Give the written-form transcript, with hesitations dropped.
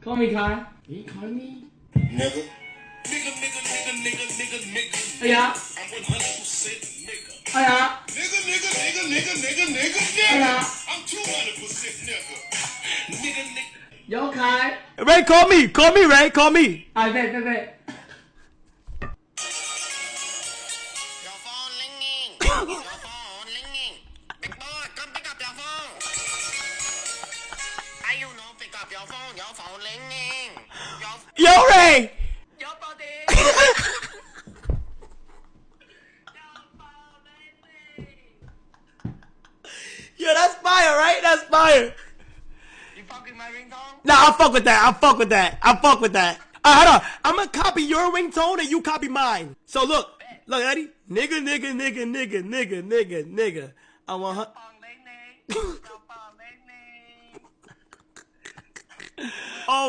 Call me Kai. You call me? Nigga. Nigga. Yeah. I'm 100% nigga. Yeah. Nigga. Yeah. I'm 200% nigga. Nigga. Yo, Kai. Ray, call me. Call me, Ray. Call me. I bet. Your phone ringing. Big boy, come pick up your phone. You know, pick up your phone. Your phone ringing. Yo, Ray. Yo, buddy. Yo, that's fire, right? That's fire. You fucking my ringtone? Nah, I fuck with that. Hold on. I'm gonna copy your ringtone and you copy mine. So look, Eddie. Nigga. I want her. Oh.